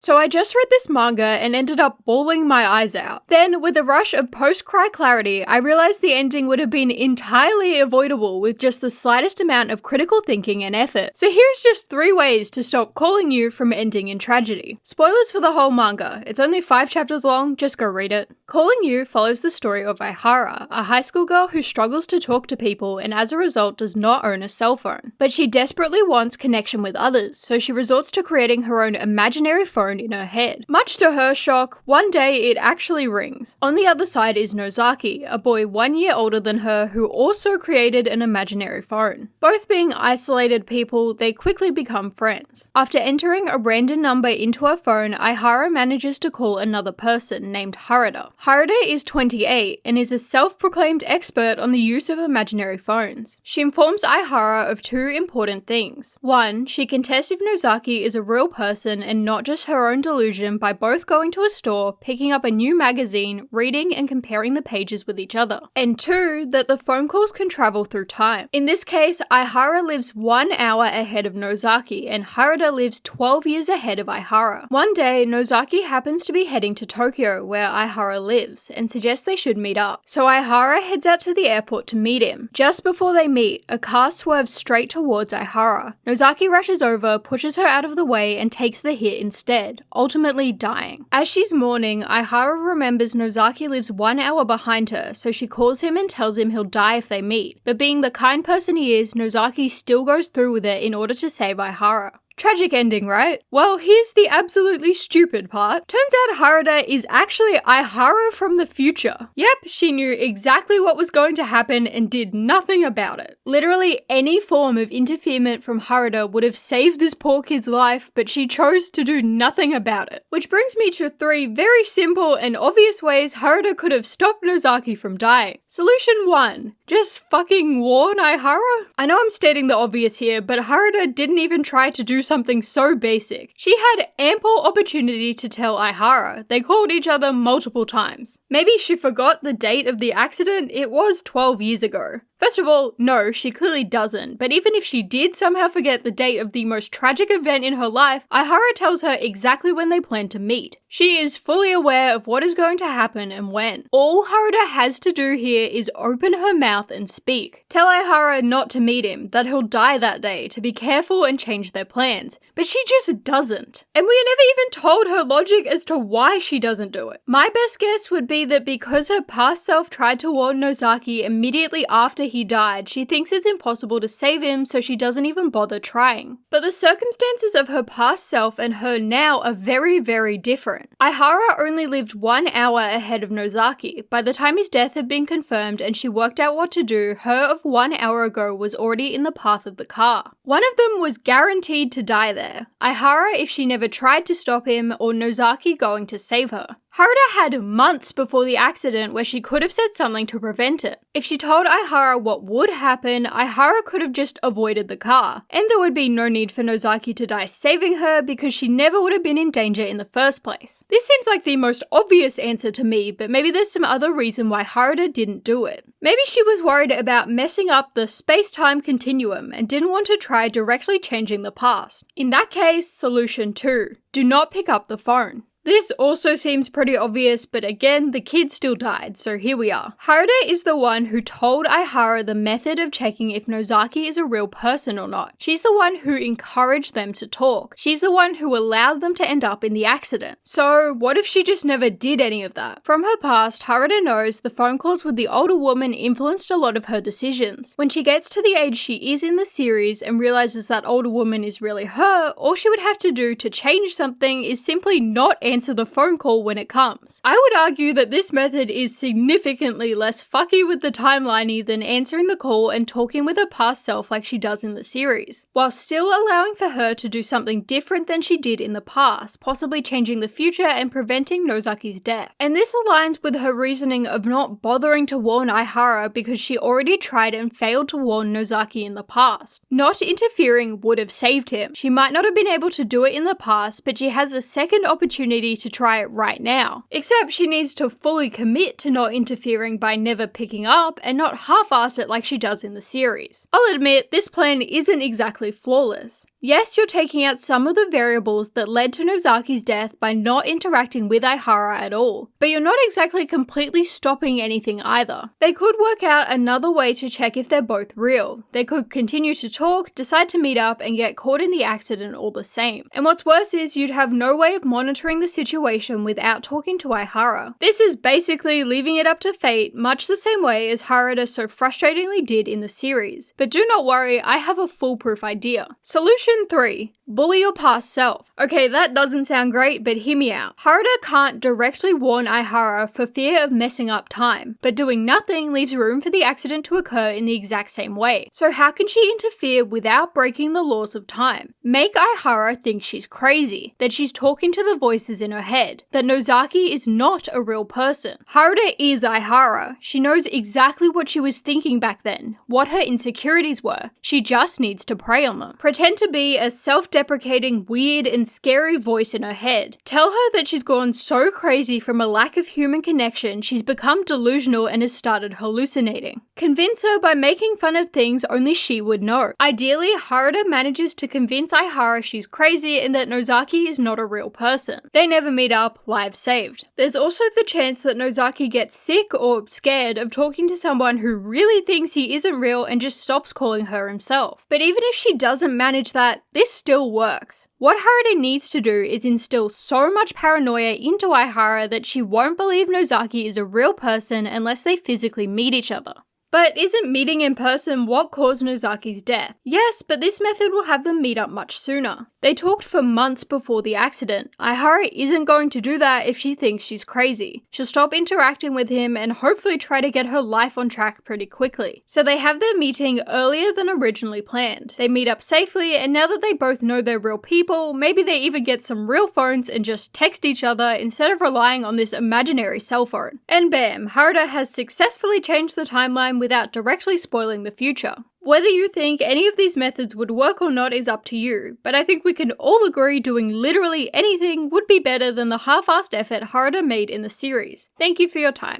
So I just read this manga and ended up bawling my eyes out. Then, with a rush of post-cry clarity, I realized the ending would have been entirely avoidable with just the slightest amount of critical thinking and effort. So here's just 3 ways to stop calling you from ending in tragedy. Spoilers for the whole manga. It's only 5 chapters long, just go read it. Calling You follows the story of Hara, a high school girl who struggles to talk to people and as a result does not own a cell phone. But she desperately wants connection with others, so she resorts to creating her own imaginary phone in her head. Much to her shock, one day it actually rings. On the other side is Nozaki, a boy 1 year older than her who also created an imaginary phone. Both being isolated people, they quickly become friends. After entering a random number into her phone, Ihara manages to call another person named Harada. Harada is 28 and is a self-proclaimed expert on the use of imaginary phones. She informs Ihara of 2 important things. 1, she can test if Nozaki is a real person and not just her own delusion by both going to a store, picking up a new magazine, reading and comparing the pages with each other. And 2, that the phone calls can travel through time. In this case, Ihara lives 1 hour ahead of Nozaki and Harada lives 12 years ahead of Ihara. One day, Nozaki happens to be heading to Tokyo where Ihara lives and suggests they should meet up. So Ihara heads out to the airport to meet him. Just before they meet, a car swerves straight towards Ihara. Nozaki rushes over, pushes her out of the way and takes the hit instead, ultimately dying. As she's mourning, Ihara remembers Nozaki lives 1 hour behind her, so she calls him and tells him he'll die if they meet. But being the kind person he is, Nozaki still goes through with it in order to save Ihara. Tragic ending, right? Well, here's the absolutely stupid part. Turns out Harada is actually Ihara from the future. Yep, she knew exactly what was going to happen and did nothing about it. Literally any form of interference from Harada would have saved this poor kid's life, but she chose to do nothing about it. Which brings me to 3 very simple and obvious ways Harada could have stopped Nozaki from dying. Solution 1. Just fucking warn Ihara? I know I'm stating the obvious here, but Harada didn't even try to do something so basic. She had ample opportunity to tell Ihara. They called each other multiple times. Maybe she forgot the date of the accident. It was 12 years ago. First of all, no, she clearly doesn't, but even if she did somehow forget the date of the most tragic event in her life, Ihara tells her exactly when they plan to meet. She is fully aware of what is going to happen and when. All Harada has to do here is open her mouth and speak. Tell Ihara not to meet him, that he'll die that day, to be careful and change their plans. But she just doesn't. And we are never even told her logic as to why she doesn't do it. My best guess would be that because her past self tried to warn Nozaki immediately after he died, she thinks it's impossible to save him, so she doesn't even bother trying. But the circumstances of her past self and her now are very, very different. Ihara only lived 1 hour ahead of Nozaki. By the time his death had been confirmed and she worked out what to do, her of 1 hour ago was already in the path of the car. One of them was guaranteed to die there. Ihara if she never tried to stop him, or Nozaki going to save her. Harada had months before the accident where she could have said something to prevent it. If she told Ihara what would happen, Ihara could have just avoided the car, and there would be no need for Nozaki to die saving her because she never would have been in danger in the first place. This seems like the most obvious answer to me, but maybe there's some other reason why Harada didn't do it. Maybe she was worried about messing up the space-time continuum and didn't want to try directly changing the past. In that case, solution 2. Do not pick up the phone. This also seems pretty obvious, but again, the kid still died, so here we are. Harada is the one who told Ihara the method of checking if Nozaki is a real person or not. She's the one who encouraged them to talk. She's the one who allowed them to end up in the accident. So what if she just never did any of that? From her past, Harada knows the phone calls with the older woman influenced a lot of her decisions. When she gets to the age she is in the series and realizes that older woman is really her, all she would have to do to change something is simply not answer the phone call when it comes. I would argue that this method is significantly less fucky with the timeliney than answering the call and talking with her past self like she does in the series, while still allowing for her to do something different than she did in the past, possibly changing the future and preventing Nozaki's death. And this aligns with her reasoning of not bothering to warn Ihara because she already tried and failed to warn Nozaki in the past. Not interfering would have saved him. She might not have been able to do it in the past, but she has a second opportunity to try it right now. Except she needs to fully commit to not interfering by never picking up and not half-ass it like she does in the series. I'll admit, this plan isn't exactly flawless. Yes, you're taking out some of the variables that led to Nozaki's death by not interacting with Aihara at all, but you're not exactly completely stopping anything either. They could work out another way to check if they're both real. They could continue to talk, decide to meet up, and get caught in the accident all the same. And what's worse is you'd have no way of monitoring the situation without talking to Aihara. This is basically leaving it up to fate, much the same way as Harada so frustratingly did in the series. But do not worry, I have a foolproof idea. Solution 3. Bully your past self. Okay, that doesn't sound great, but hear me out. Harada can't directly warn Aihara for fear of messing up time, but doing nothing leaves room for the accident to occur in the exact same way. So how can she interfere without breaking the laws of time? Make Aihara think she's crazy, that she's talking to the voices in her head, that Nozaki is not a real person. Harada is Aihara. She knows exactly what she was thinking back then, what her insecurities were. She just needs to prey on them. Pretend to be a self-deprecating, weird and scary voice in her head. Tell her that she's gone so crazy from a lack of human connection she's become delusional and has started hallucinating. Convince her by making fun of things only she would know. Ideally, Harada manages to convince Aihara she's crazy and that Nozaki is not a real person. They never meet up, lives saved. There's also the chance that Nozaki gets sick or scared of talking to someone who really thinks he isn't real and just stops calling her himself. But even if she doesn't manage that, this still works. What Harada needs to do is instill so much paranoia into Aihara that she won't believe Nozaki is a real person unless they physically meet each other. But isn't meeting in person what caused Nozaki's death? Yes, but this method will have them meet up much sooner. They talked for months before the accident. Aihara isn't going to do that if she thinks she's crazy. She'll stop interacting with him and hopefully try to get her life on track pretty quickly. So they have their meeting earlier than originally planned. They meet up safely, and now that they both know they're real people, maybe they even get some real phones and just text each other instead of relying on this imaginary cell phone. And bam, Harada has successfully changed the timeline without directly spoiling the future. Whether you think any of these methods would work or not is up to you, but I think we can all agree doing literally anything would be better than the half-assed effort Harada made in the series. Thank you for your time.